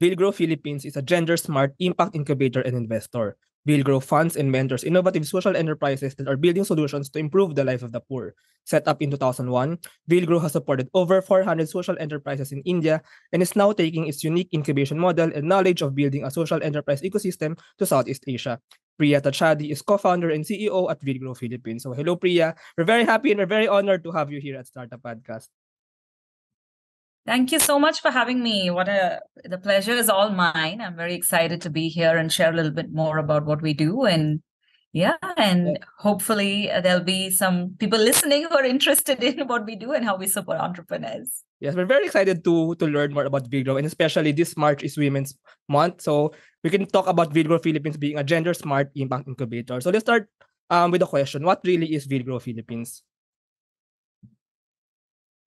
Villgro Philippines is a gender-smart impact incubator and investor. Villgro funds and mentors innovative social enterprises that are building solutions to improve the life of the poor. Set up in 2001, Villgro has supported over 400 social enterprises in India and is now taking its unique incubation model and knowledge of building a social enterprise ecosystem to Southeast Asia. Priya Thachadi is co-founder and CEO at Villgro Philippines. So hello, Priya. We're very happy and we're very honored to have you here at Startup Podcast. Thank you so much for having me. The pleasure is all mine. I'm very excited to be here and share a little bit more about what we do. And hopefully there'll be some people listening who are interested in what we do and how we support entrepreneurs. Yes, we're very excited to learn more about Villgro, and especially this March is Women's Month. So we can talk about Villgro Philippines being a gender-smart impact incubator. So let's start with a question. What really is Villgro Philippines?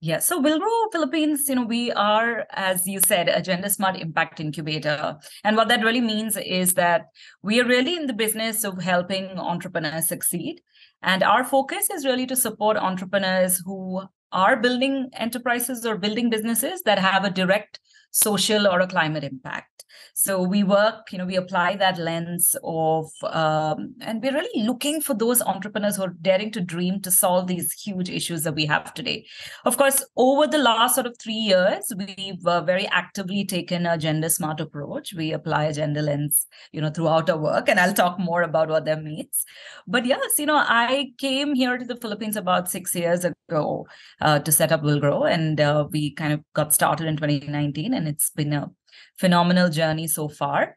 Yeah, so Villgro Philippines, we are, as you said, a gender smart impact incubator. And what that really means is that we are really in the business of helping entrepreneurs succeed. And our focus is really to support entrepreneurs who are building enterprises or building businesses that have a direct social or a climate impact. So we work, we apply that lens of, and we're really looking for those entrepreneurs who are daring to dream to solve these huge issues that we have today. Of course, over the last sort of 3 years, we've very actively taken a gender smart approach. We apply a gender lens, throughout our work, and I'll talk more about what that means. But yes, I came here to the Philippines about 6 years ago to set up Villgro, and we kind of got started in 2019, and it's been a phenomenal journey so far.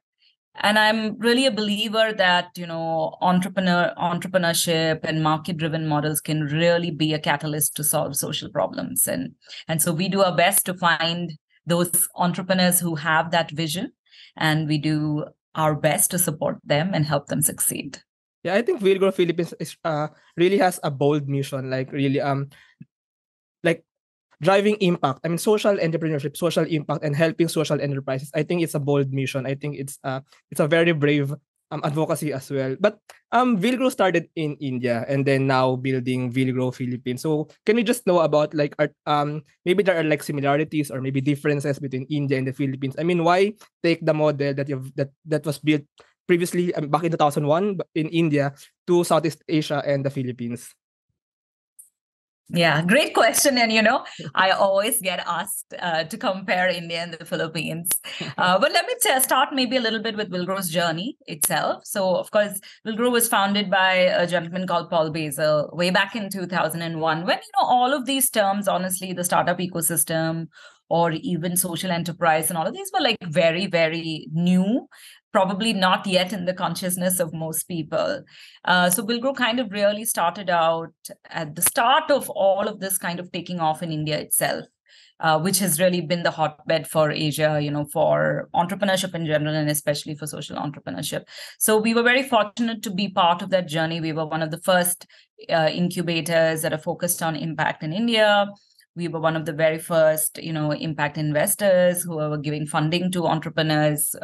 And I'm really a believer that, entrepreneurship and market-driven models can really be a catalyst to solve social problems. And so we do our best to find those entrepreneurs who have that vision, and we do our best to support them and help them succeed. Yeah, I think Villgro Philippines is really has a bold mission, like really like driving impact. I mean, social entrepreneurship, social impact, and helping social enterprises. I think it's a bold mission. I think it's a very brave advocacy as well. But Villgro started in India and then now building Villgro Philippines. So can we just know about maybe there are like similarities or maybe differences between India and the Philippines? I mean, why take the model that was built previously back in 2001 in India to Southeast Asia and the Philippines? Yeah, great question. And, I always get asked to compare India and the Philippines. But let me start maybe a little bit with Villgro's journey itself. So, of course, Villgro was founded by a gentleman called Paul Basil way back in 2001, when, all of these terms, honestly, the startup ecosystem or even social enterprise and all of these were like very, very new, probably not yet in the consciousness of most people. So Villgro kind of really started out at the start of all of this kind of taking off in India itself, which has really been the hotbed for Asia, for entrepreneurship in general, and especially for social entrepreneurship. So we were very fortunate to be part of that journey. We were one of the first incubators that are focused on impact in India. We were one of the very first, impact investors who were giving funding to entrepreneurs,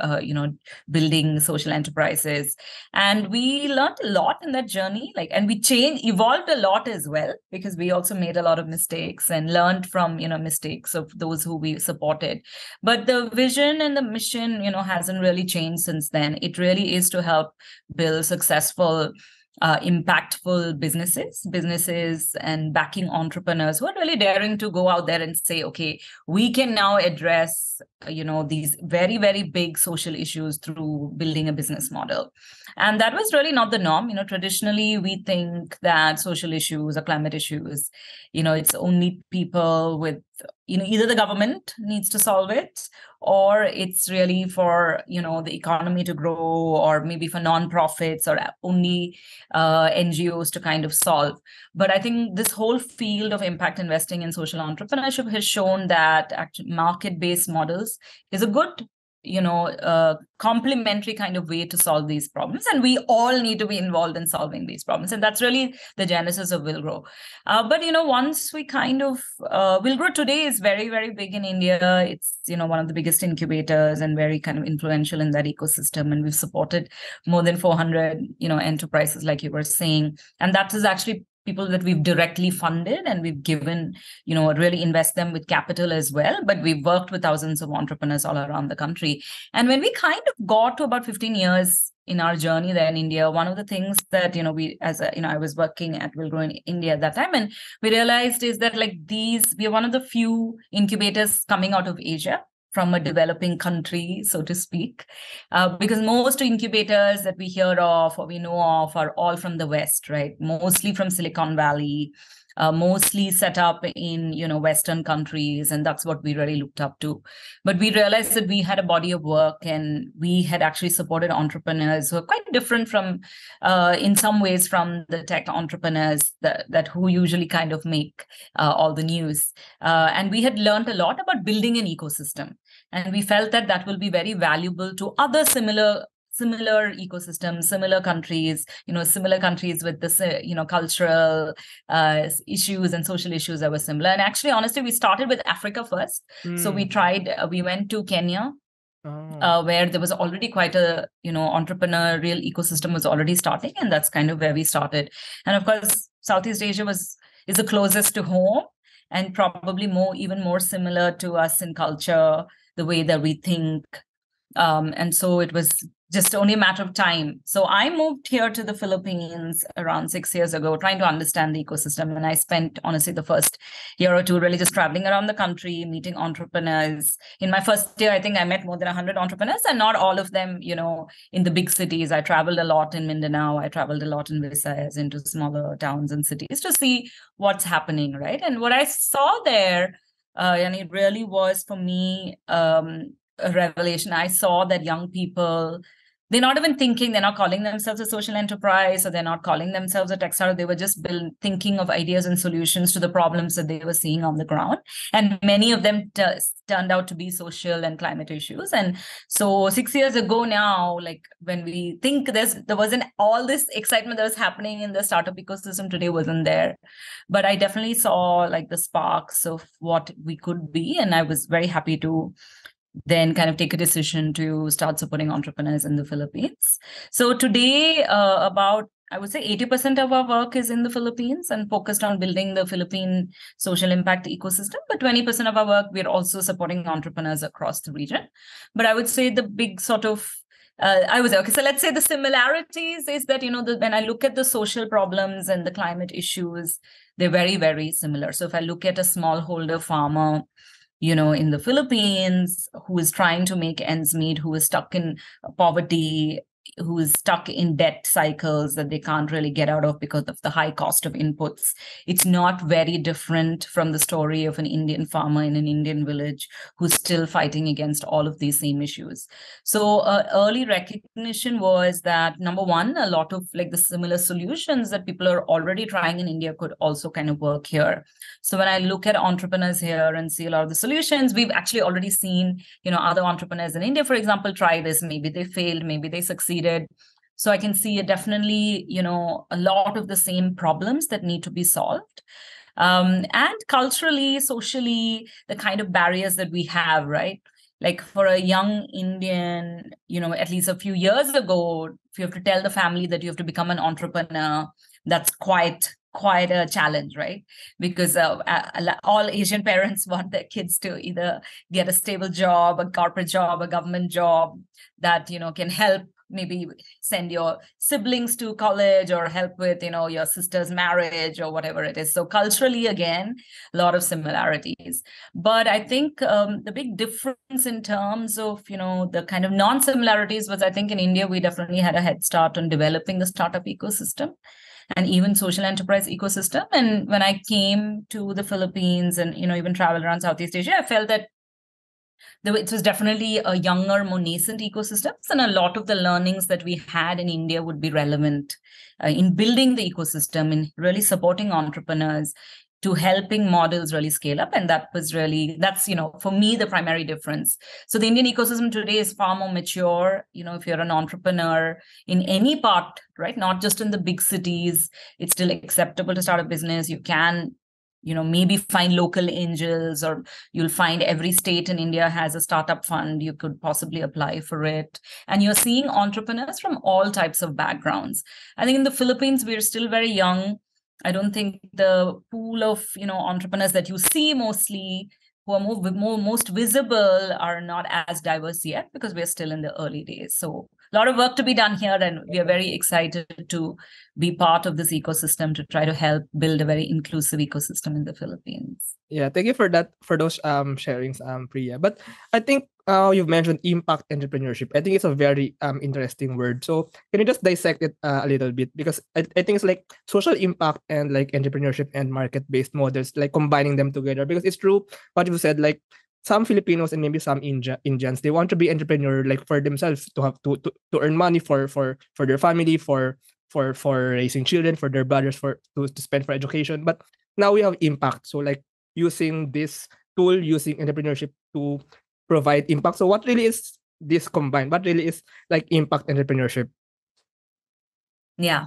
building social enterprises. And we learned a lot in that journey, and we evolved a lot as well, because we also made a lot of mistakes and learned from, mistakes of those who we supported. But the vision and the mission, hasn't really changed since then. It really is to help build successful impactful businesses and backing entrepreneurs who are really daring to go out there and say, okay, we can now address, these very, very big social issues through building a business model. And that was really not the norm. Traditionally, we think that social issues or climate issues, it's only people with, either the government needs to solve it, or it's really for, the economy to grow, or maybe for nonprofits or only NGOs to kind of solve. But I think this whole field of impact investing in social entrepreneurship has shown that actually market-based models is a good, complementary kind of way to solve these problems. And we all need to be involved in solving these problems. And that's really the genesis of Villgro. But, once we kind of, Villgro today is very, very big in India. It's, one of the biggest incubators and very kind of influential in that ecosystem. And we've supported more than 400, enterprises, like you were saying. And that is actually people that we've directly funded, and we've given, really invest them with capital as well. But we've worked with thousands of entrepreneurs all around the country. And when we kind of got to about 15 years in our journey there in India, one of the things that, I was working at Villgro in India at that time, and we realized is that we are one of the few incubators coming out of Asia, from a developing country, so to speak, because most incubators that we hear of or we know of are all from the West, right? Mostly from Silicon Valley, mostly set up in, Western countries. And that's what we really looked up to. But we realized that we had a body of work, and we had actually supported entrepreneurs who are quite different from, in some ways, from the tech entrepreneurs that who usually kind of make all the news. And we had learned a lot about building an ecosystem. And we felt that that will be very valuable to other similar ecosystems, similar countries, similar countries with this, cultural issues and social issues that were similar. And actually, honestly, we started with Africa first. So we went to Kenya, where there was already quite a, entrepreneurial ecosystem was already starting. And that's kind of where we started. And of course, Southeast Asia is the closest to home, and probably even more similar to us in culture, the way that we think. And so it was just only a matter of time. So I moved here to the Philippines around 6 years ago, trying to understand the ecosystem. And I spent, honestly, the first year or two really just traveling around the country, meeting entrepreneurs. In my first year, I think I met more than 100 entrepreneurs, and not all of them, in the big cities. I traveled a lot in Mindanao. I traveled a lot in Visayas, into smaller towns and cities to see what's happening, right? And what I saw there, and it really was for me, a revelation. I saw that young people, they're not even thinking, they're not calling themselves a social enterprise, or they're not calling themselves a tech startup. They were just thinking of ideas and solutions to the problems that they were seeing on the ground. And many of them turned out to be social and climate issues. And so 6 years ago now, when we think there wasn't all this excitement that was happening in the startup ecosystem today, wasn't there. But I definitely saw the sparks of what we could be. And I was very happy to then kind of take a decision to start supporting entrepreneurs in the Philippines. So today, I would say 80% of our work is in the Philippines and focused on building the Philippine social impact ecosystem. But 20% of our work, we're also supporting entrepreneurs across the region. But I would say the big sort of so let's say the similarities is that, when I look at the social problems and the climate issues, they're very, very similar. So if I look at a smallholder farmer, in the Philippines, who is trying to make ends meet, who is stuck in poverty, who is stuck in debt cycles that they can't really get out of because of the high cost of inputs. It's not very different from the story of an Indian farmer in an Indian village who's still fighting against all of these same issues. So early recognition was that, number one, a lot of the similar solutions that people are already trying in India could also kind of work here. So when I look at entrepreneurs here and see a lot of the solutions, we've actually already seen, other entrepreneurs in India, for example, try this. Maybe they failed, maybe they succeeded. So I can see definitely, a lot of the same problems that need to be solved. And culturally, socially, the kind of barriers that we have, right? For a young Indian, at least a few years ago, if you have to tell the family that you have to become an entrepreneur, that's quite a challenge, right? Because all Asian parents want their kids to either get a stable job, a corporate job, a government job that, can help maybe send your siblings to college or help with, your sister's marriage or whatever it is. So culturally, again, a lot of similarities. But I think the big difference in terms of, the kind of non-similarities was, I think in India, we definitely had a head start on developing the startup ecosystem and even social enterprise ecosystem. And when I came to the Philippines and, even traveled around Southeast Asia, I felt that it was definitely a younger, more nascent ecosystem. And a lot of the learnings that we had in India would be relevant in building the ecosystem, in really supporting entrepreneurs, to helping models really scale up. And that's, for me, the primary difference. So the Indian ecosystem today is far more mature. If you're an entrepreneur in any part, right, not just in the big cities, it's still acceptable to start a business. You can, maybe find local angels, or you'll find every state in India has a startup fund. You could possibly apply for it. And you're seeing entrepreneurs from all types of backgrounds. I think in the Philippines, we're still very young. I don't think the pool of entrepreneurs that you see mostly who are most visible are not as diverse yet, because we're still in the early days. So a lot of work to be done here, and we are very excited to be part of this ecosystem to try to help build a very inclusive ecosystem in the Philippines. Yeah, thank you for that, for those sharings, Priya. But I think you've mentioned impact entrepreneurship. I think it's a very interesting word. So can you just dissect it a little bit? Because I think it's like social impact and like entrepreneurship and market based models, like combining them together. Because it's true what you said, like some Filipinos and maybe some Indians, they want to be entrepreneur like for themselves, to have to earn money for their family, for raising children, for their brothers, for to spend for education. But now we have impact. So like using this tool, using entrepreneurship to provide impact. So what really is this combined? What really is like impact entrepreneurship? Yeah.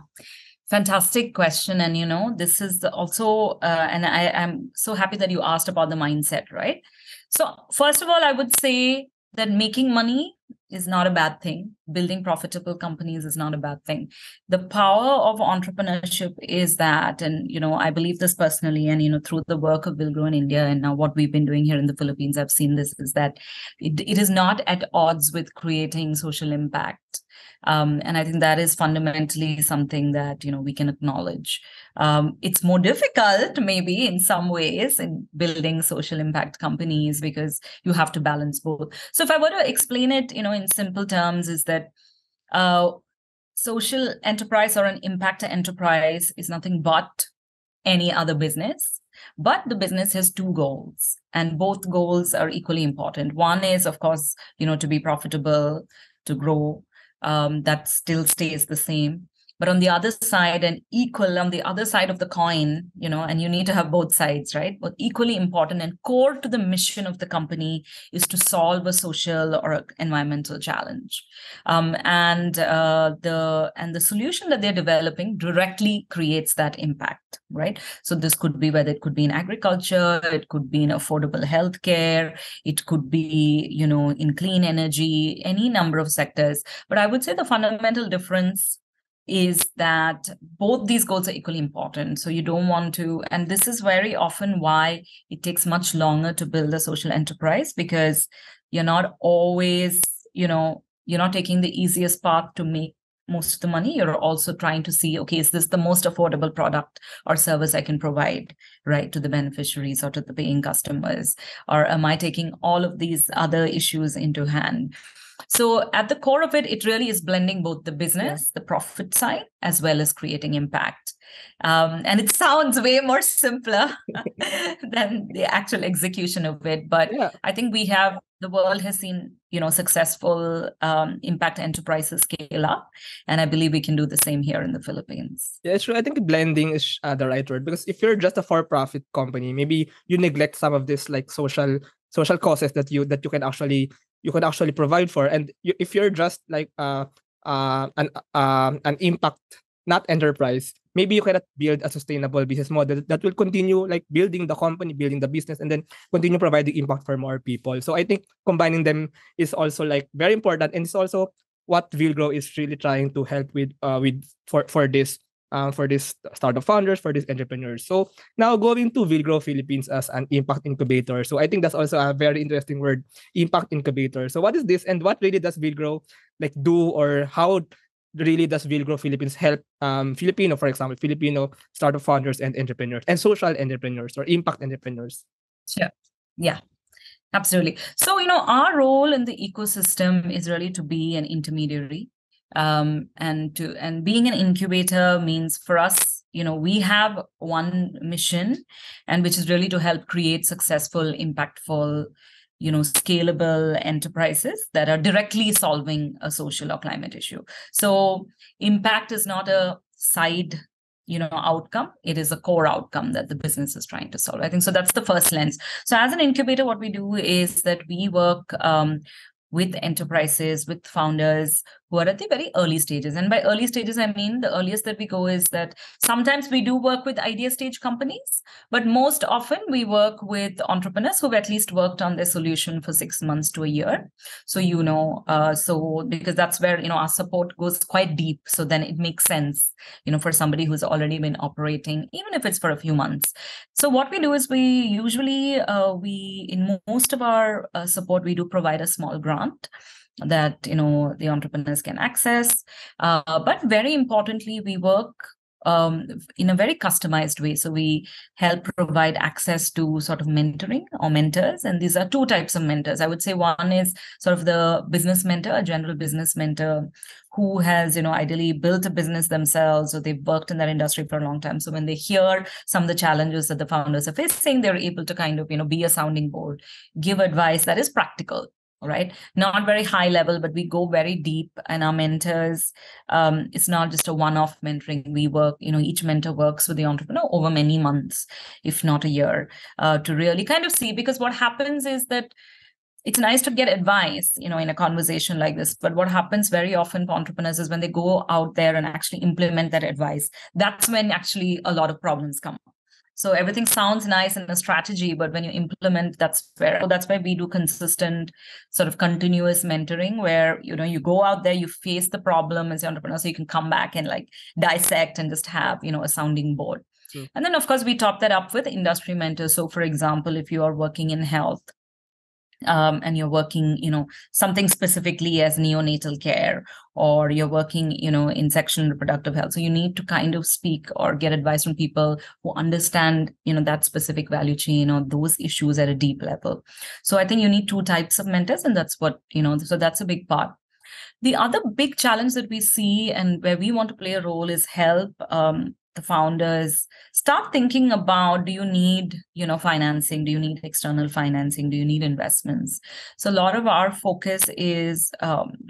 Fantastic question. And, this is also, and I'm so happy that you asked about the mindset, right? So, first of all, I would say that making money is not a bad thing. Building profitable companies is not a bad thing. The power of entrepreneurship is that, and, I believe this personally, and, through the work of Villgro in India and now what we've been doing here in the Philippines, I've seen this, is that it is not at odds with creating social impact. And I think that is fundamentally something that we can acknowledge. It's more difficult, maybe in some ways, in building social impact companies, because you have to balance both. So if I were to explain it, in simple terms, is that social enterprise or an impact enterprise is nothing but any other business. But the business has two goals, and both goals are equally important. One is, of course, to be profitable, to grow. That still stays the same. But on the other side, and equal on the other side of the coin, and you need to have both sides, right? But equally important and core to the mission of the company is to solve a social or environmental challenge. And the solution that they're developing directly creates that impact, right? So this could be whether it could be in agriculture, it could be in affordable healthcare, it could be, in clean energy, any number of sectors. But I would say the fundamental difference is that both these goals are equally important. So you don't want to, and this is very often why it takes much longer to build a social enterprise, because you're not always, you're not taking the easiest path to make most of the money. You're also trying to see, okay, is this the most affordable product or service I can provide, right, to the beneficiaries or to the paying customers? Or am I taking all of these other issues into hand? So at the core of it, it really is blending both the business, the profit side, as well as creating impact. And it sounds way more simpler than the actual execution of it. But I think the world has seen, successful impact enterprises scale up. And I believe we can do the same here in the Philippines. Yeah, it's true. I think blending is the right word, because if you're just a for-profit company, maybe you neglect some of this like social causes that you can actually provide for. And if you're just like an impact not enterprise, maybe you cannot build a sustainable business model that will continue like building the company, building the business, and then continue providing impact for more people. So I think combining them is also like very important, and it's also what Villgro is really trying to help with for this startup founders, for these entrepreneurs. So now going to Villgro Philippines as an impact incubator. So I think that's also a very interesting word, impact incubator. So what is this, and what really does Villgro like do, or how really does Villgro Philippines help for example, Filipino startup founders and entrepreneurs and social entrepreneurs or impact entrepreneurs? Sure. Yeah. Absolutely. So, our role in the ecosystem is really to be an intermediary. And being an incubator means for us, we have one mission, and which is really to help create successful, impactful, scalable enterprises that are directly solving a social or climate issue. So impact is not a side outcome. It is a core outcome that the business is trying to solve. I think so. That's the first lens. So as an incubator, what we do is that we work with enterprises, with founders who are at the very early stages. And by early stages, I mean the earliest that we go is that sometimes we do work with idea stage companies, but most often we work with entrepreneurs who've at least worked on their solution for 6 months to a year. So, so because that's where, our support goes quite deep. So then it makes sense, for somebody who's already been operating, even if it's for a few months. So what we do is we usually, in most of our support, we do provide a small grant that the entrepreneurs can access, but very importantly we work in a very customized way. So we help provide access to sort of mentoring or mentors, and these are two types of mentors. I would say one is sort of the business mentor, a general business mentor who has ideally built a business themselves, or they've worked in that industry for a long time. So when they hear some of the challenges that the founders are facing, they're able to kind of be a sounding board, give advice that is practical, right? Not very high level, but we go very deep. And our mentors, it's not just a one-off mentoring. We work, each mentor works with the entrepreneur over many months, if not a year, to really kind of see, because what happens is that it's nice to get advice, in a conversation like this. But what happens very often for entrepreneurs is when they go out there and actually implement that advice, that's when actually a lot of problems come up. So everything sounds nice in a strategy, but when you implement, that's why we do consistent sort of continuous mentoring, where, you go out there, you face the problem as an entrepreneur, so you can come back and like dissect and just have, a sounding board. True. And then, of course, we top that up with industry mentors. So, for example, if you are working in health, and you're working, something specifically as neonatal care, or you're working, in sexual and reproductive health. So you need to kind of speak or get advice from people who understand, that specific value chain or those issues at a deep level. So I think you need two types of mentors, and that's what, so that's a big part. The other big challenge that we see and where we want to play a role is help the founders start thinking about, do you need, financing? Do you need external financing? Do you need investments? So a lot of our focus is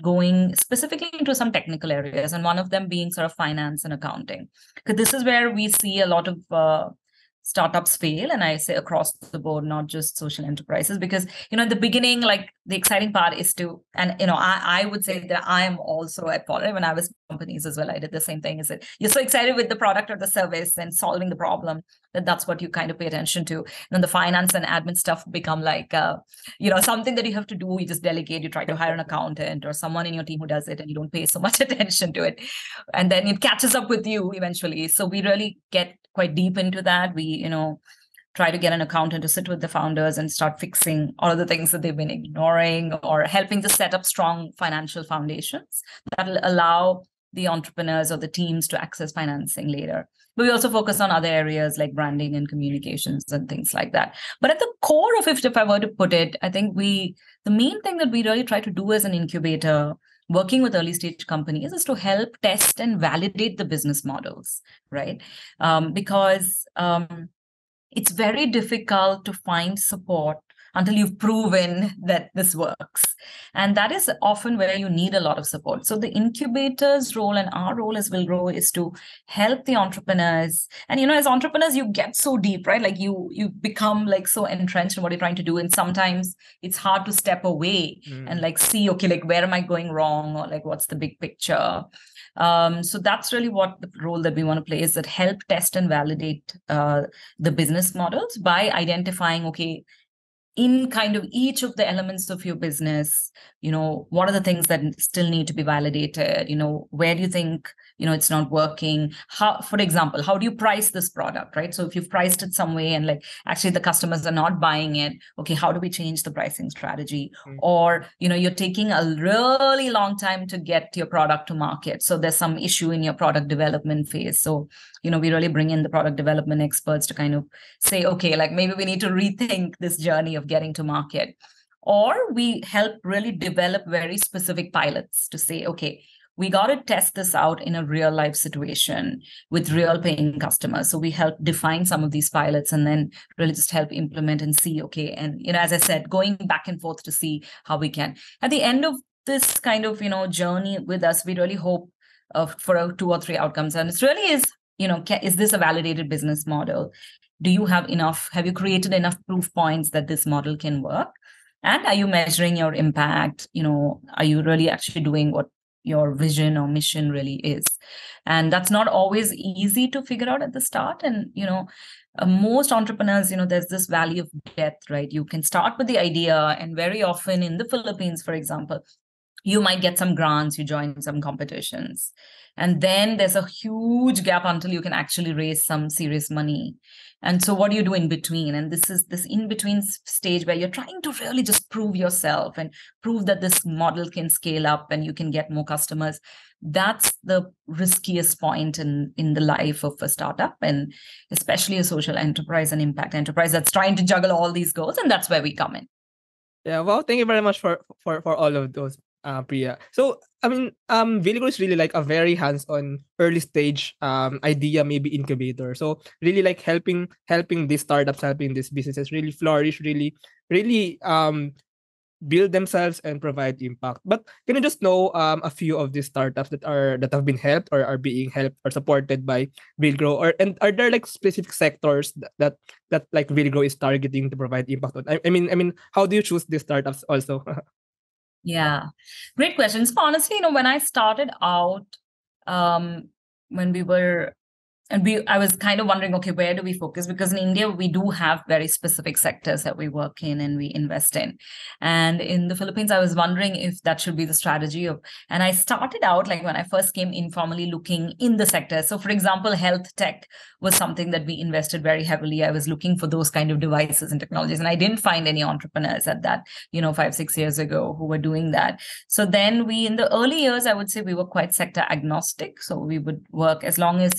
going specifically into some technical areas, and one of them being sort of finance and accounting. Because this is where we see a lot of startups fail, and I say across the board, not just social enterprises, because at the beginning, like the exciting part is to, and I would say that I am also at fault. When I was companies as well, I did the same thing. Is that you're so excited with the product or the service and solving the problem that's what you kind of pay attention to. And then the finance and admin stuff become like something that you have to do. You just delegate. You try to hire an accountant or someone in your team who does it, and you don't pay so much attention to it, and then it catches up with you eventually. So we really get quite deep into that. We, try to get an accountant to sit with the founders and start fixing all of the things that they've been ignoring, or helping to set up strong financial foundations that will allow the entrepreneurs or the teams to access financing later. But we also focus on other areas like branding and communications and things like that. But at the core of it, if I were to put it, I think the main thing that we really try to do as an incubator, working with early stage companies, is to help test and validate the business models, right? Because it's very difficult to find support until you've proven that this works. And that is often where you need a lot of support. So the incubator's role and our role as Villgro is to help the entrepreneurs. And, as entrepreneurs, you get so deep, right? Like you become like so entrenched in what you're trying to do. And sometimes it's hard to step away and like see, okay, like where am I going wrong? Or like, what's the big picture? So that's really what the role that we want to play is, that help test and validate the business models by identifying, okay, in kind of each of the elements of your business, what are the things that still need to be validated? Where do you think, it's not working? How, for example, how do you price this product, right? So if you've priced it some way and like actually the customers are not buying it, okay, how do we change the pricing strategy? Or, you're taking a really long time to get your product to market. So there's some issue in your product development phase. So, we really bring in the product development experts to kind of say, okay, like maybe we need to rethink this journey of getting to market. Or we help really develop very specific pilots to say, okay, we got to test this out in a real life situation with real paying customers. So we help define some of these pilots and then really just help implement and see, okay. And, as I said, going back and forth to see how we can. At the end of this kind of, journey with us, we really hope for 2 or 3 outcomes. And it really is, is this a validated business model? Do you have you created enough proof points that this model can work? And are you measuring your impact? Are you really actually doing what your vision or mission really is. And that's not always easy to figure out at the start. And, most entrepreneurs, there's this valley of death, right? You can start with the idea, and very often in the Philippines, for example, you might get some grants, you join some competitions. And then there's a huge gap until you can actually raise some serious money. And so what do you do in between? And this is this in-between stage where you're trying to really just prove yourself and prove that this model can scale up and you can get more customers. That's the riskiest point in the life of a startup, and especially a social enterprise and impact enterprise that's trying to juggle all these goals. And that's where we come in. Yeah, well, thank you very much for all of those, Priya. So, I mean, Villgro is really like a very hands-on early stage idea, maybe incubator. So, really like helping these startups, helping these businesses really flourish, really build themselves and provide impact. But can you just know a few of these startups that have been helped or are being helped or supported by Villgro, and are there like specific sectors that like Villgro is targeting to provide impact on? I mean, how do you choose these startups also? Yeah, great questions. So honestly, when I started out, when we were and I was kind of wondering, okay, where do we focus? Because in India, we do have very specific sectors that we work in and we invest in. And in the Philippines, I was wondering if that should be the strategy and I started out, like when I first came, informally looking in the sector. So for example, health tech was something that we invested very heavily. I was looking for those kind of devices and technologies, and I didn't find any entrepreneurs at that, 5-6 years ago who were doing that. So then in the early years, I would say we were quite sector agnostic. So we would work as long as,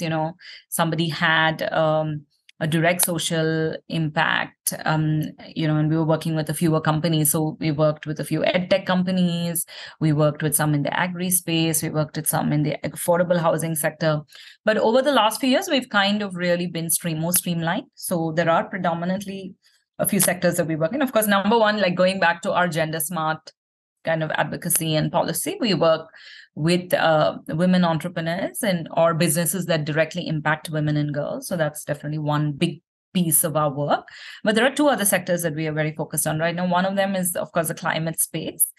somebody had a direct social impact, and we were working with a fewer companies. So we worked with a few ed tech companies. We worked with some in the agri space. We worked with some in the affordable housing sector. But over the last few years, we've kind of really been more streamlined. So there are predominantly a few sectors that we work in. Of course, number one, like going back to our gender smart kind of advocacy and policy, we work with women entrepreneurs or businesses that directly impact women and girls. So that's definitely one big piece of our work. But there are two other sectors that we are very focused on right now. One of them is, of course, the climate space,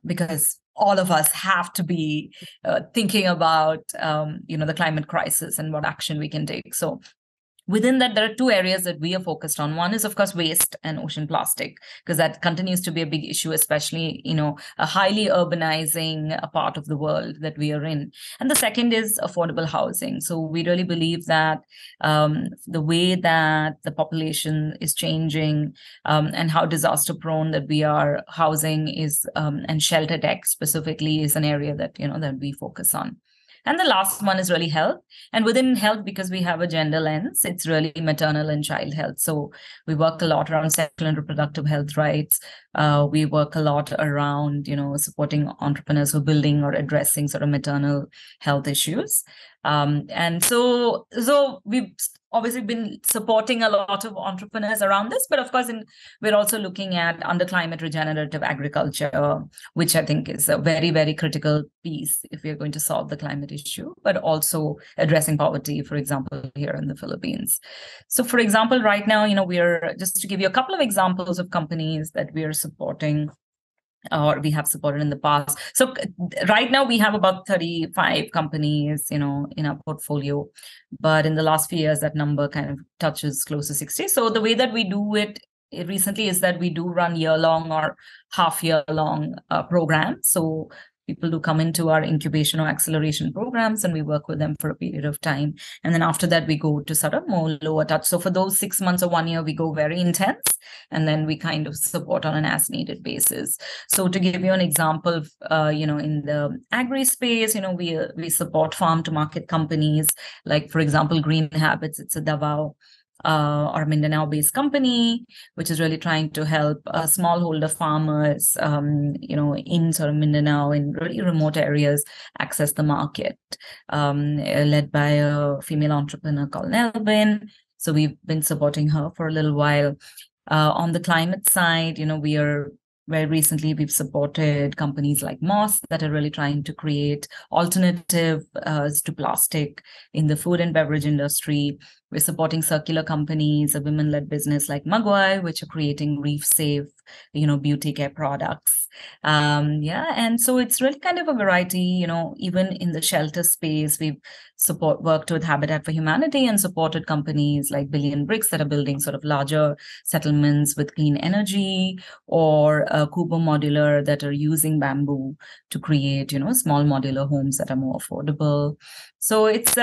because all of us have to be thinking about, the climate crisis and what action we can take. So within that, there are two areas that we are focused on. One is, of course, waste and ocean plastic, because that continues to be a big issue, especially, a highly urbanizing part of the world that we are in. And the second is affordable housing. So we really believe that the way that the population is changing and how disaster prone that we are, housing is, and shelter tech specifically is an area that, that we focus on. And the last one is really health. And within health, because we have a gender lens, it's really maternal and child health. So we work a lot around sexual and reproductive health rights. We work a lot around, supporting entrepreneurs who are building or addressing sort of maternal health issues. And so we've obviously been supporting a lot of entrepreneurs around this, but of course, we're also looking at under climate regenerative agriculture, which I think is a very, very critical piece if we're going to solve the climate issue, but also addressing poverty, for example, here in the Philippines. So for example, right now, we're just to give you a couple of examples of companies that we are supporting or we have supported in the past. So right now we have about 35 companies, in our portfolio. But in the last few years, that number kind of touches close to 60. So the way that we do it recently is that we do run year-long or half-year-long programs. So people do come into our incubation or acceleration programs, and we work with them for a period of time. And then after that, we go to sort of more lower touch. So for those 6 months or 1 year, we go very intense, and then we kind of support on an as-needed basis. So to give you an example, in the agri space, we support farm-to-market companies, like, for example, Green Habits. It's a Davao or Mindanao-based company, which is really trying to help smallholder farmers, in sort of Mindanao, in really remote areas, access the market, led by a female entrepreneur called Nelvin. So we've been supporting her for a little while. On the climate side, very recently, we've supported companies like Moss that are really trying to create alternative to plastic in the food and beverage industry. We're supporting circular companies, a women-led business like Magwai, which are creating reef-safe, beauty care products. And so it's really kind of a variety. Even in the shelter space, we've worked with Habitat for Humanity and supported companies like Billion Bricks that are building sort of larger settlements with clean energy, or Kubo Modular that are using bamboo to create, small modular homes that are more affordable. So it's,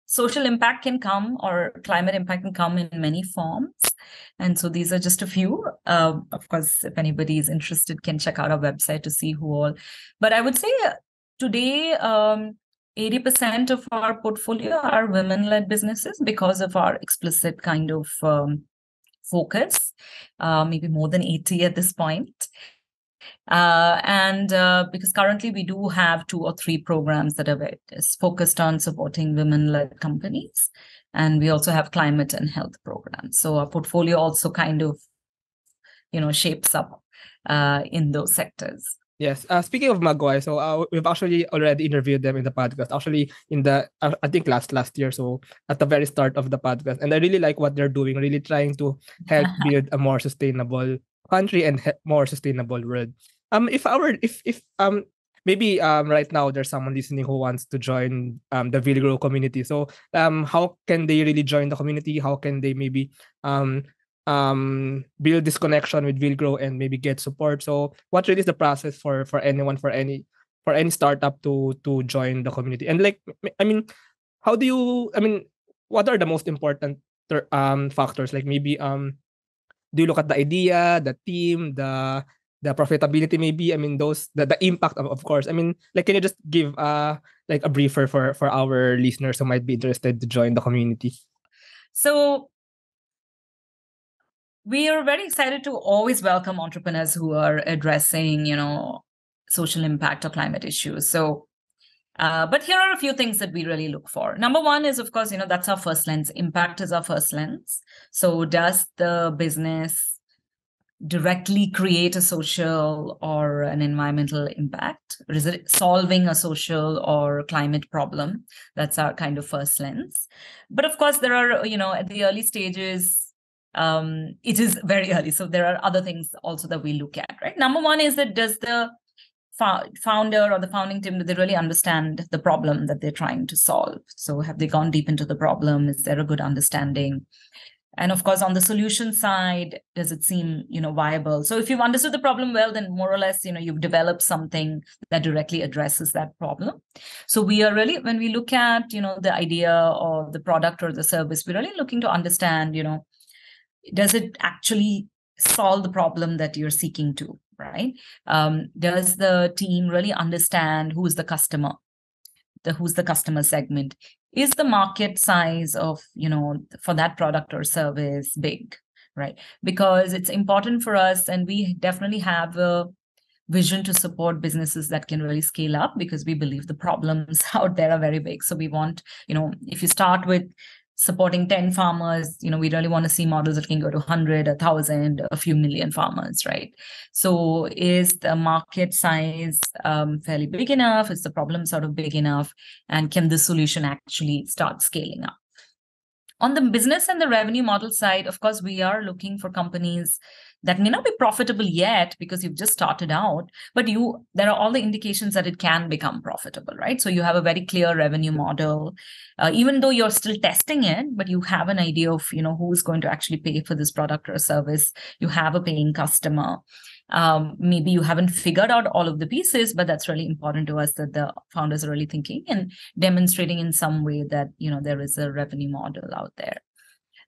social impact can come, or climate impact can come in many forms. And so these are just a few. Of course, if anybody is interested, can check out our website to see who all. But I would say today, 80% of our portfolio are women-led businesses because of our explicit kind of focus, maybe more than 80 at this point. Because currently we do have 2 or 3 programs that are focused on supporting women-led companies. And we also have climate and health programs. So our portfolio also kind of, shapes up in those sectors. Yes. Speaking of Magwai, so we've actually already interviewed them in the podcast. Actually, in the I think last year, so at the very start of the podcast, and I really like what they're doing. Really trying to help build a more sustainable country and more sustainable world. If maybe right now there's someone listening who wants to join the Villgro community. So how can they really join the community? How can they maybe build this connection with Villgro and maybe get support? So what really is the process for anyone, for any startup to join the community? And like, I mean, what are the most important factors? Like maybe do you look at the idea, the team, the profitability, maybe? I mean, those, the impact, of course. I mean, like, can you just give like a briefer for our listeners who might be interested to join the community? So we are very excited to always welcome entrepreneurs who are addressing, social impact or climate issues. So, but here are a few things that we really look for. Number one is, of course, that's our first lens. Impact is our first lens. So does the business directly create a social or an environmental impact? Or is it solving a social or climate problem? That's our kind of first lens. But of course, there are, at the early stages, it is very early. So there are other things also that we look at, right? Number one is that does the founder or the founding team, do they really understand the problem that they're trying to solve? So have they gone deep into the problem? Is there a good understanding? And of course, on the solution side, does it seem, viable? So if you've understood the problem well, then more or less, you've developed something that directly addresses that problem. So we are really, when we look at, the idea or the product or the service, we're really looking to understand, does it actually solve the problem that you're seeking to, right? Does the team really understand who is the customer? Who's the customer segment? Is the market size of, for that product or service big, right? Because it's important for us, and we definitely have a vision to support businesses that can really scale up, because we believe the problems out there are very big. So we want, if you start with supporting 10 farmers, we really want to see models that can go to 100, 1,000, a few million farmers, right? So is the market size fairly big enough? Is the problem sort of big enough? And can the solution actually start scaling up? On the business and the revenue model side, of course, we are looking for companies that may not be profitable yet because you've just started out, but there are all the indications that it can become profitable, right? So you have a very clear revenue model, even though you're still testing it, but you have an idea of, who's going to actually pay for this product or service. You have a paying customer. Maybe you haven't figured out all of the pieces, but that's really important to us, that the founders are really thinking and demonstrating in some way that, there is a revenue model out there.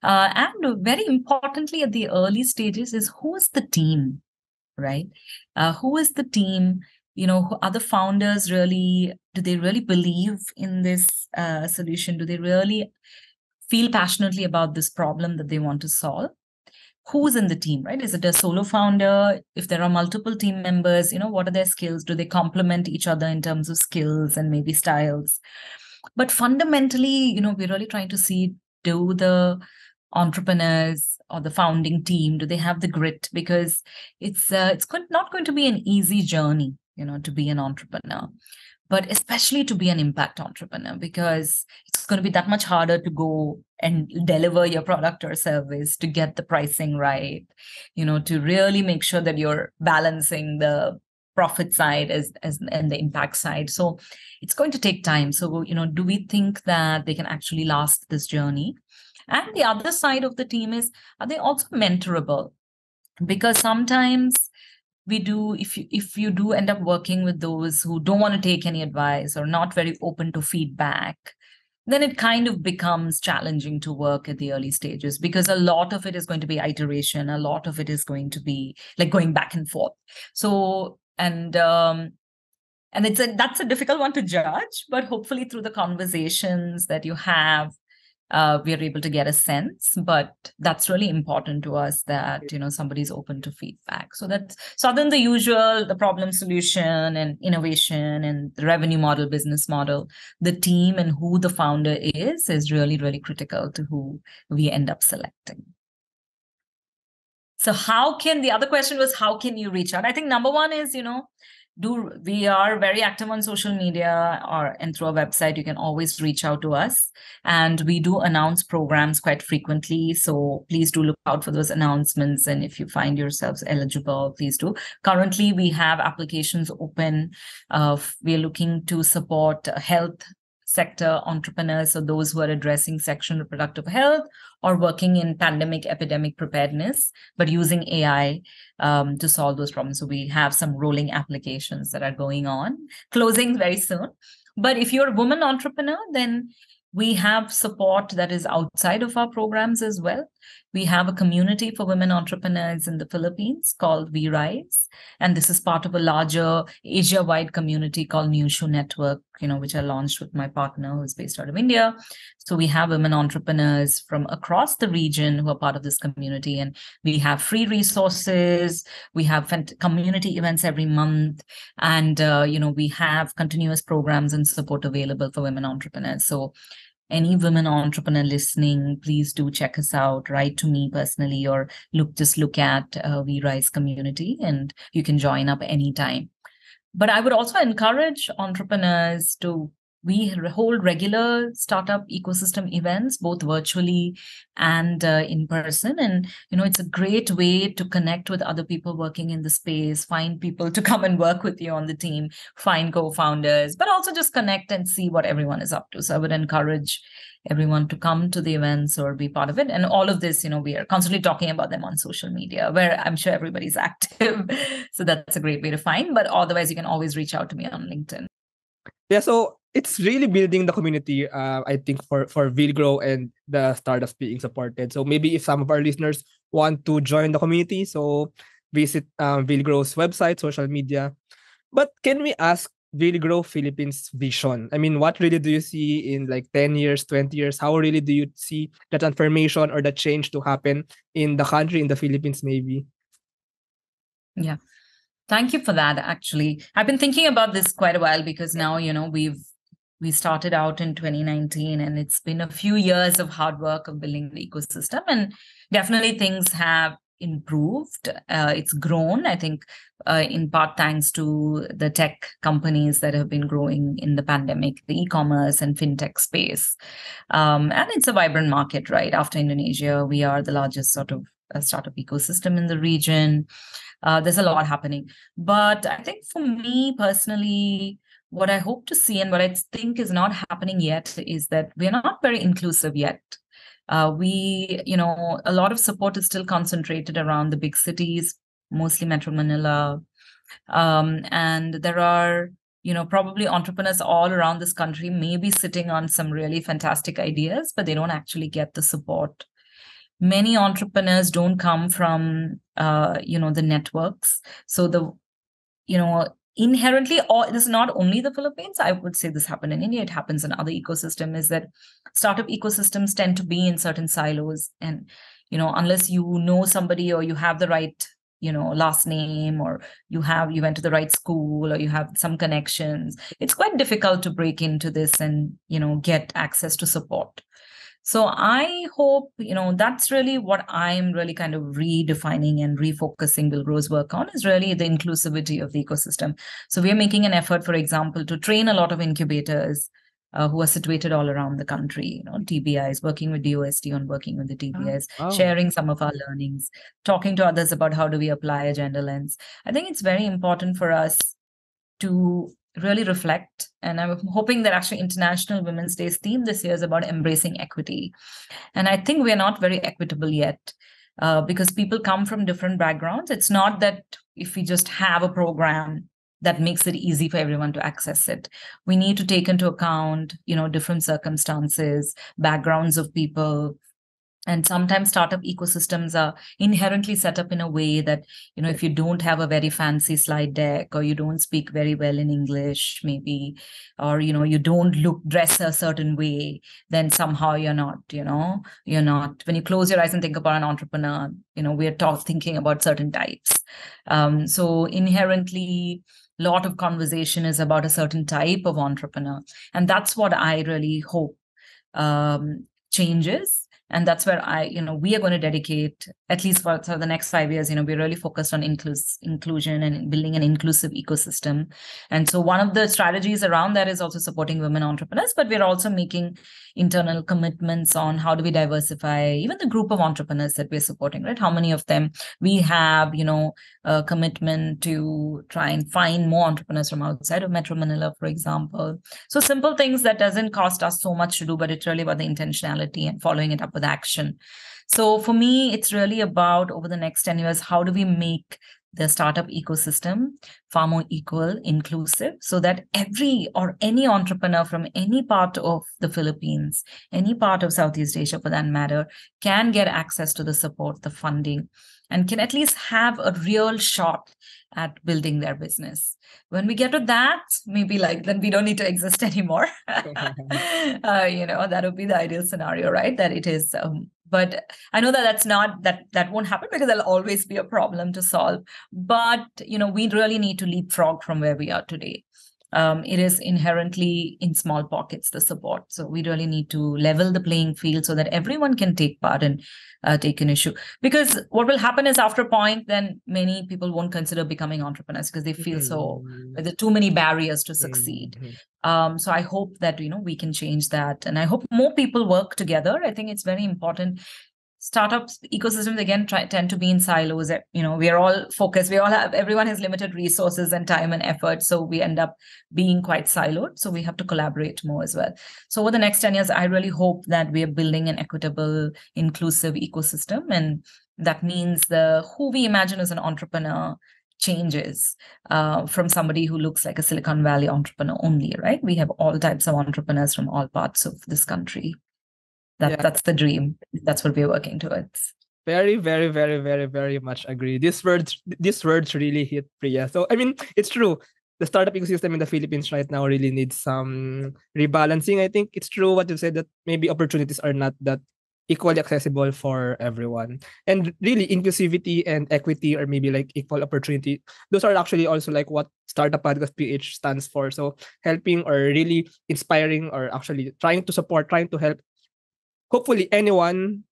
And very importantly, at the early stages is, who is the team, right? Who is the team? Are the founders really, do they really believe in this solution? Do they really feel passionately about this problem that they want to solve? Who's in the team, right? Is it a solo founder? If there are multiple team members, what are their skills? Do they complement each other in terms of skills and maybe styles? But fundamentally, we're really trying to see, do the entrepreneurs or the founding team, do they have the grit? Because it's not going to be an easy journey, to be an entrepreneur. but especially to be an impact entrepreneur, because it's going to be that much harder to go and deliver your product or service, to get the pricing right, to really make sure that you're balancing the profit side as and the impact side. So it's going to take time. So, do we think that they can actually last this journey? And the other side of the team is, are they also mentorable? Because sometimes we do, if you do end up working with those who don't want to take any advice or not very open to feedback, then it kind of becomes challenging to work at the early stages, because a lot of it is going to be iteration, a lot of it is going to be like going back and forth. So and that's a difficult one to judge, but hopefully through the conversations that you have, we are able to get a sense. But that's really important to us, that somebody's open to feedback. So other than the usual, the problem solution and innovation and the revenue model, business model, the team and who the founder is really, really critical to who we end up selecting. So the other question was, how can you reach out? I think number one is, we are very active on social media and through our website. You can always reach out to us, and we do announce programs quite frequently. So please do look out for those announcements. And if you find yourselves eligible, please do. Currently, we have applications open. We are looking to support health sector entrepreneurs, so those who are addressing sexual and reproductive health or working in pandemic epidemic preparedness, but using AI to solve those problems. So we have some rolling applications that are going on, closing very soon. But if you're a woman entrepreneur, then we have support that is outside of our programs as well. We have a community for women entrepreneurs in the Philippines called We Rise. And this is part of a larger Asia-wide community called New Shoe Network, which I launched with my partner who's based out of India. So we have women entrepreneurs from across the region who are part of this community. And we have free resources. We have community events every month. And, we have continuous programs and support available for women entrepreneurs. So any women entrepreneur listening, please do check us out. Write to me personally, or look at We Rise community, and you can join up anytime. But I would also encourage entrepreneurs we hold regular startup ecosystem events, both virtually and in person. And, it's a great way to connect with other people working in the space, find people to come and work with you on the team, find co-founders, but also just connect and see what everyone is up to. So I would encourage everyone to come to the events or be part of it. And all of this, we are constantly talking about them on social media, where I'm sure everybody's active. So that's a great way to find. But otherwise, you can always reach out to me on LinkedIn. Yeah, so it's really building the community, I think, for Villgro and the startups being supported. So maybe if some of our listeners want to join the community, so visit Villgro's website, social media. But can we ask Villgro Philippines vision? I mean, what really do you see in like 10 years, 20 years? How really do you see the transformation or the change to happen in the country, in the Philippines maybe? Yeah. Thank you for that. Actually, I've been thinking about this quite a while, because now, we started out in 2019, and it's been a few years of hard work of building the ecosystem, and definitely things have improved. It's grown, I think, in part thanks to the tech companies that have been growing in the pandemic, the e-commerce and fintech space. And it's a vibrant market, right? After Indonesia, we are the largest sort of startup ecosystem in the region. There's a lot happening. But I think for me personally, what I hope to see and what I think is not happening yet is that we're not very inclusive yet. A lot of support is still concentrated around the big cities, mostly Metro Manila. And there are, probably entrepreneurs all around this country maybe sitting on some really fantastic ideas, but they don't actually get the support. Many entrepreneurs don't come from, the networks. So inherently, this is not only the Philippines. I would say this happened in India. It happens in other ecosystems, is that startup ecosystems tend to be in certain silos. And, unless you know somebody or you have the right, last name, or you went to the right school, or you have some connections, it's quite difficult to break into this and, get access to support. So I hope, that's really what I'm really kind of redefining and refocusing Villgro's work on, is really the inclusivity of the ecosystem. So we are making an effort, for example, to train a lot of incubators who are situated all around the country, TBIs, working with DOST on working with the TBIs, Wow. sharing some of our learnings, talking to others about how do we apply a gender lens. I think it's very important for us to really reflect. And I'm hoping that actually International Women's Day's theme this year is about embracing equity. And I think we're not very equitable yet because people come from different backgrounds. It's not that if we just have a program that makes it easy for everyone to access it. We need to take into account, different circumstances, backgrounds of people. And sometimes startup ecosystems are inherently set up in a way that, if you don't have a very fancy slide deck, or you don't speak very well in English, maybe, or, you don't dress a certain way, then somehow you're not, when you close your eyes and think about an entrepreneur, we're thinking about certain types. So inherently, a lot of conversation is about a certain type of entrepreneur. And that's what I really hope changes. And that's where we are going to dedicate, at least for the next 5 years, we're really focused on inclusion and building an inclusive ecosystem. And so one of the strategies around that is also supporting women entrepreneurs, but we're also making internal commitments on how do we diversify even the group of entrepreneurs that we're supporting, right? How many of them we have, a commitment to try and find more entrepreneurs from outside of Metro Manila, for example. So simple things that doesn't cost us so much to do, but it's really about the intentionality and following it up with action. So for me, it's really about over the next 10 years, how do we make the startup ecosystem far more equal, inclusive, so that any entrepreneur from any part of the Philippines, any part of Southeast Asia for that matter, can get access to the support, the funding, and can at least have a real shot at building their business. When we get to that, maybe then we don't need to exist anymore. That would be the ideal scenario, right? That it is. But I know that won't happen because there'll always be a problem to solve. But, we really need to leapfrog from where we are today. It is inherently in small pockets, the support. So we really need to level the playing field so that everyone can take part and take an issue. Because what will happen is after a point, then many people won't consider becoming entrepreneurs because they feel so there are too many barriers to succeed. So I hope that, we can change that. And I hope more people work together. I think it's very important. Startups ecosystems again tend to be in silos. We are all focused. Everyone has limited resources and time and effort, so we end up being quite siloed. So we have to collaborate more as well. So over the next 10 years, I really hope that we are building an equitable, inclusive ecosystem, and that means who we imagine as an entrepreneur changes from somebody who looks like a Silicon Valley entrepreneur only. Right? We have all types of entrepreneurs from all parts of this country. That's the dream. That's what we're working towards. Very, very, very, very, very much agree. These words really hit, Priya. So I mean, it's true. The startup ecosystem in the Philippines right now really needs some rebalancing. I think it's true what you said, that maybe opportunities are not that equally accessible for everyone. And really, inclusivity and equity, or maybe like equal opportunity, those are actually also like what Startup Podcast PH stands for. So helping, or really inspiring, or actually trying to help. Hopefully anyone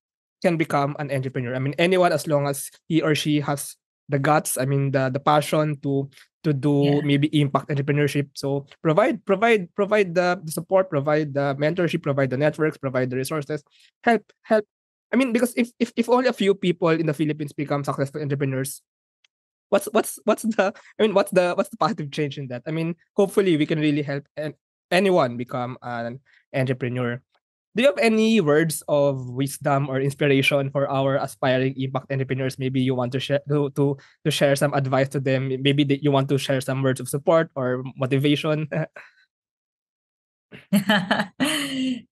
can become an entrepreneur. I mean, anyone, as long as he or she has the guts, I mean, the passion to do maybe impact entrepreneurship. So provide the support, provide the mentorship, provide the networks, provide the resources, help. I mean, because if only a few people in the Philippines become successful entrepreneurs, what's the positive change in that? I mean, hopefully we can really help anyone become an entrepreneur. Do you have any words of wisdom or inspiration for our aspiring impact entrepreneurs? Maybe you want to share to share some advice to them. Maybe you want to share some words of support or motivation.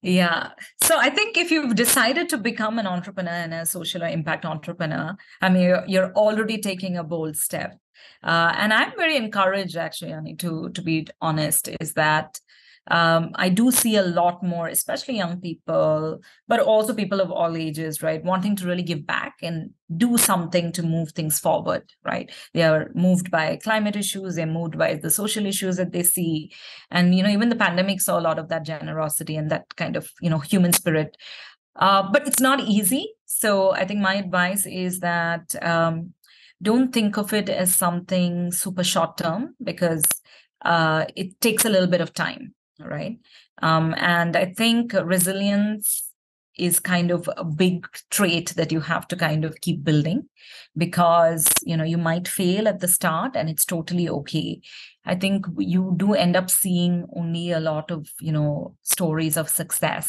Yeah. So I think if you've decided to become an entrepreneur and a social or impact entrepreneur, I mean, you're already taking a bold step. And I'm very encouraged, actually, Ani, to be honest, is that I do see a lot more, especially young people, but also people of all ages, right, wanting to really give back and do something to move things forward, right? They are moved by climate issues, they're moved by the social issues that they see. And, even the pandemic saw a lot of that generosity and that kind of, human spirit. But it's not easy. So I think my advice is that don't think of it as something super short term, because it takes a little bit of time, right? And I think resilience is kind of a big trait that you have to kind of keep building, because you might fail at the start, and it's totally okay. I think you do end up seeing only a lot of stories of success,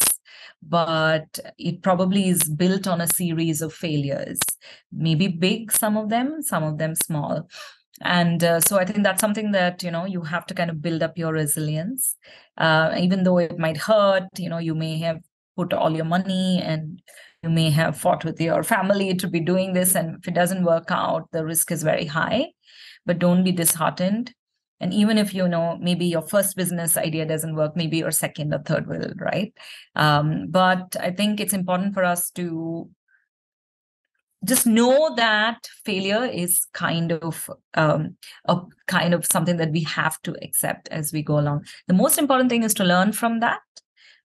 but it probably is built on a series of failures, maybe big, some of them small. And so I think that's something that you have to kind of build up your resilience, even though it might hurt. You may have put all your money, and you may have fought with your family to be doing this, and if it doesn't work out, the risk is very high. But don't be disheartened. And even if maybe your first business idea doesn't work, maybe your second or third will, right? But I think it's important for us to just know that failure is kind of something that we have to accept as we go along. The most important thing is to learn from that,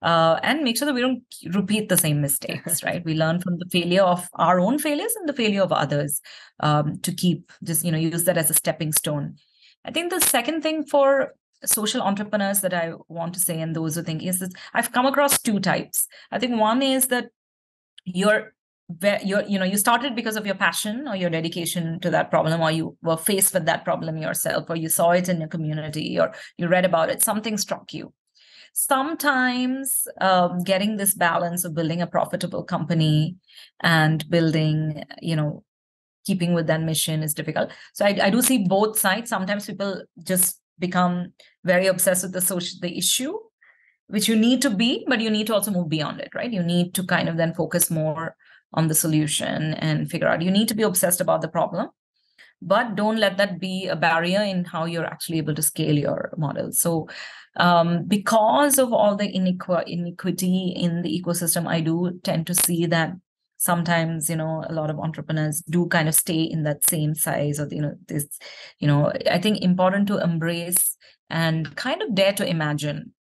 and make sure that we don't repeat the same mistakes, right? We learn from the failure of our own failures and the failure of others, to keep just use that as a stepping stone. I think the second thing for social entrepreneurs that I want to say, and those who think, is that I've come across two types. I think one is that you started because of your passion or your dedication to that problem, or you were faced with that problem yourself, or you saw it in your community, or you read about it, something struck you. Sometimes getting this balance of building a profitable company and building, keeping with that mission is difficult. So I do see both sides. Sometimes people just become very obsessed with the issue, which you need to be, but you need to also move beyond it, right? You need to kind of then focus more on the solution and figure out. You need to be obsessed about the problem, but don't let that be a barrier in how you're actually able to scale your model. So because of all the inequity in the ecosystem, I do tend to see that sometimes a lot of entrepreneurs do kind of stay in that same size, or this I think important to embrace and kind of dare to imagine.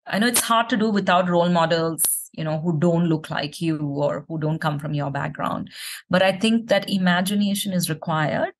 I know it's hard to do without role models, who don't look like you or who don't come from your background. But I think that imagination is required.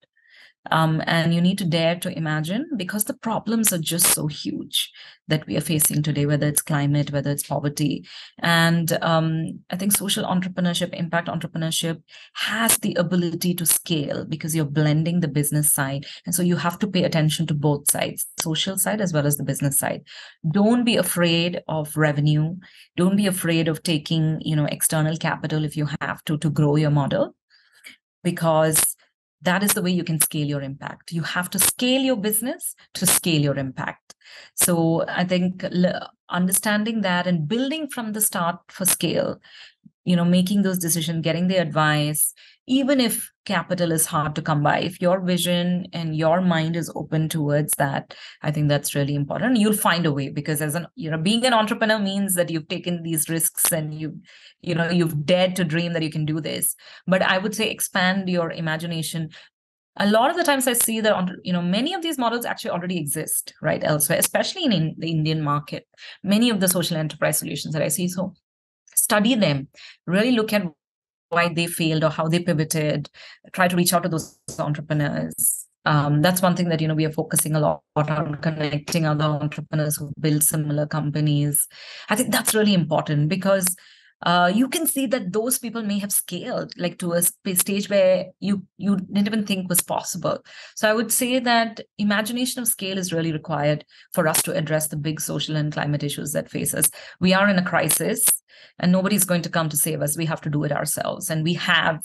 And you need to dare to imagine, because the problems are just so huge that we are facing today, whether it's climate, whether it's poverty. And I think social entrepreneurship, impact entrepreneurship, has the ability to scale, because you're blending the business side. And so you have to pay attention to both sides, social side as well as the business side. Don't be afraid of revenue. Don't be afraid of taking, external capital if you have to grow your model, because that is the way you can scale your impact. You have to scale your business to scale your impact. So I think understanding that and building from the start for scale, making those decisions, getting the advice, even if capital is hard to come by, if your vision and your mind is open towards that, I think that's really important. You'll find a way, because being an entrepreneur means that you've taken these risks, and you've dared to dream that you can do this. But I would say expand your imagination. A lot of the times I see that many of these models actually already exist right elsewhere, especially in the Indian market. Many of the social enterprise solutions that I see, so study them, really look at why they failed or how they pivoted, try to reach out to those entrepreneurs. That's one thing that we are focusing a lot on, connecting other entrepreneurs who build similar companies. I think that's really important, because you can see that those people may have scaled like to a stage where you didn't even think was possible. So I would say that imagination of scale is really required for us to address the big social and climate issues that face us. We are in a crisis, and nobody's going to come to save us. We have to do it ourselves, and we have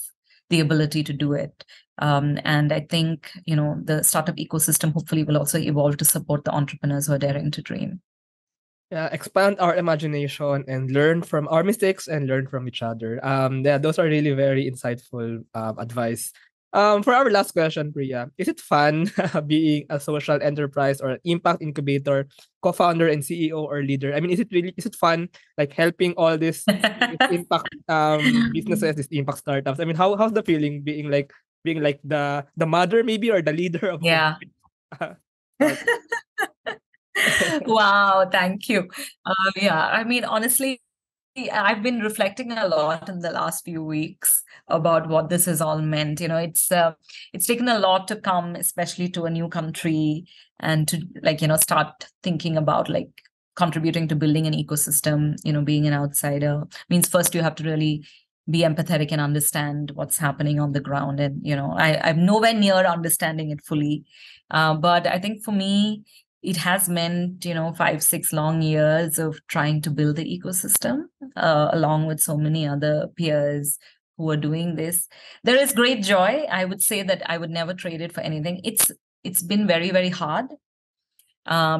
the ability to do it. And I think the startup ecosystem hopefully will also evolve to support the entrepreneurs who are daring to dream. Yeah, expand our imagination and learn from our mistakes and learn from each other. Yeah, those are really very insightful advice. For our last question, Priya, is it fun being a social enterprise or an impact incubator co-founder and CEO or leader? I mean, is it fun, like helping all these impact businesses, these impact startups? I mean, how's the feeling being like the mother maybe, or the leader of Yeah. startup? Wow, thank you. Yeah, I mean, honestly, I've been reflecting a lot in the last few weeks about what this has all meant. It's taken a lot to come, especially to a new country, and to start thinking about contributing to building an ecosystem. Being an outsider means first you have to really be empathetic and understand what's happening on the ground. And I'm nowhere near understanding it fully, but I think for me it has meant 5-6 long years of trying to build the ecosystem along with so many other peers who are doing this. There is great joy. I would say that I would never trade it for anything. It's been very, very hard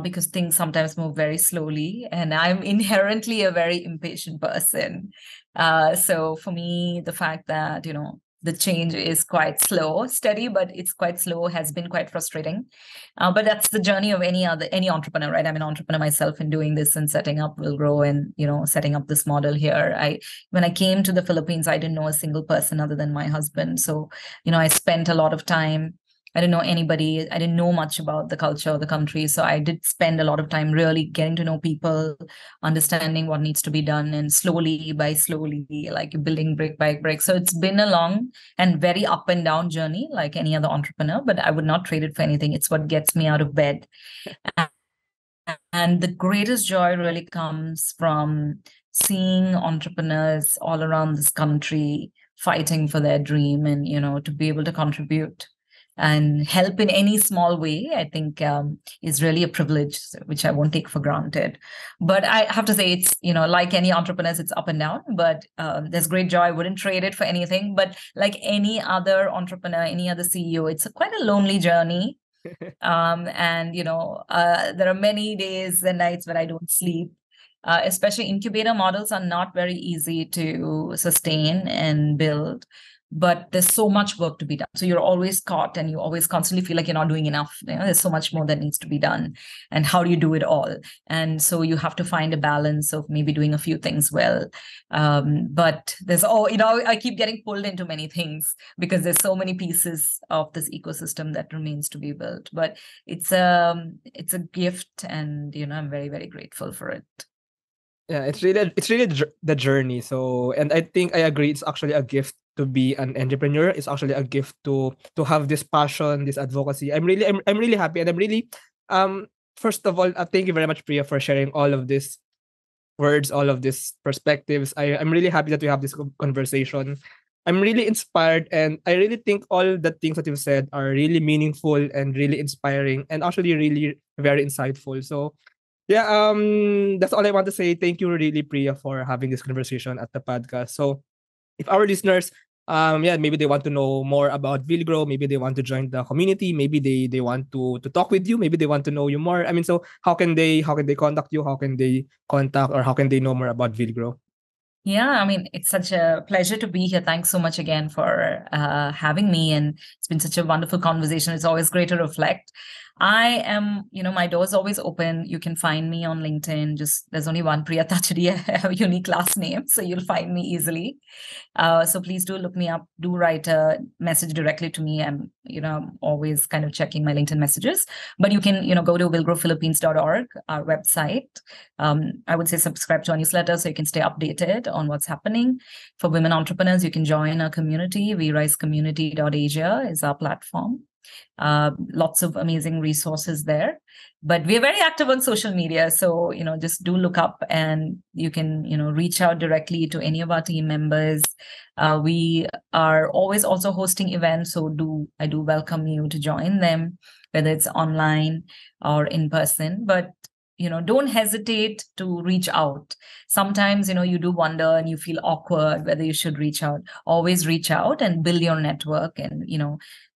because things sometimes move very slowly, and I'm inherently a very impatient person. So for me, the fact that the change is quite slow, steady, but it's quite slow, has been quite frustrating. But that's the journey of any entrepreneur, right? I'm an entrepreneur myself in doing this and setting up Villgro and setting up this model here. When I came to the Philippines, I didn't know a single person other than my husband. So I spent a lot of time. I didn't know anybody. I didn't know much about the culture of the country. So I did spend a lot of time really getting to know people, understanding what needs to be done, and slowly by slowly, like building brick by brick. So it's been a long and very up and down journey, like any other entrepreneur, but I would not trade it for anything. It's what gets me out of bed. And the greatest joy really comes from seeing entrepreneurs all around this country fighting for their dream, and to be able to contribute and help in any small way, I think is really a privilege, which I won't take for granted. But I have to say, it's, like any entrepreneurs, it's up and down, but there's great joy. I wouldn't trade it for anything. But like any other entrepreneur, any other CEO, it's quite a lonely journey. And, there are many days and nights when I don't sleep. Especially incubator models are not very easy to sustain and build, but there's so much work to be done. So you're always caught, and you always constantly feel like you're not doing enough. There's so much more that needs to be done. And how do you do it all? And so you have to find a balance of maybe doing a few things well. But there's I keep getting pulled into many things because there's so many pieces of this ecosystem that remains to be built. But it's a gift, and I'm very, very grateful for it. Yeah, it's really the journey. So, and I think I agree. It's actually a gift to be an entrepreneur. It's actually a gift to have this passion, this advocacy. I'm really happy, and I'm really first of all, thank you very much, Priya, for sharing all of these words, all of these perspectives. I'm really happy that we have this conversation. I'm really inspired, and I really think all the things that you've said are really meaningful and really inspiring, and actually really very insightful. So yeah, that's all I want to say. Thank you really, Priya, for having this conversation at the podcast. So if our listeners, yeah, maybe they want to know more about Villgro, maybe they want to join the community, maybe they want to talk with you, maybe they want to know you more. I mean, so how can they contact you? How can they contact, or how can they know more about Villgro? Yeah, I mean, it's such a pleasure to be here. Thanks so much again for having me. And it's been such a wonderful conversation. It's always great to reflect. I am, my door's always open. You can find me on LinkedIn. There's only one Priya Thachadi. I have a unique last name, so you'll find me easily. So please do look me up. Do write a message directly to me. I'm always kind of checking my LinkedIn messages. But you can, go to villgrophilippines.org, our website. I would say subscribe to our newsletter so you can stay updated on what's happening. For women entrepreneurs, you can join our community. WeRiseCommunity.asia is our platform. Lots of amazing resources there. But we're very active on social media. So, just do look up, and you can, reach out directly to any of our team members. We are always also hosting events. So I do welcome you to join them, whether it's online or in person. But don't hesitate to reach out. Sometimes, you do wonder and you feel awkward whether you should reach out. Always reach out and build your network. And,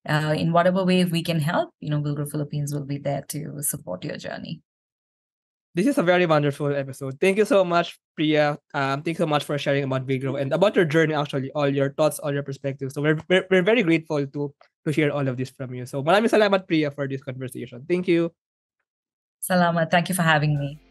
in whatever way we can help, Villgro Philippines will be there to support your journey. This is a very wonderful episode. Thank you so much, Priya. Thanks so much for sharing about Villgro and about your journey, actually, all your thoughts, all your perspectives. So we're very grateful to hear all of this from you. So maraming salamat, Priya, for this conversation. Thank you. Salamat. Thank you for having me.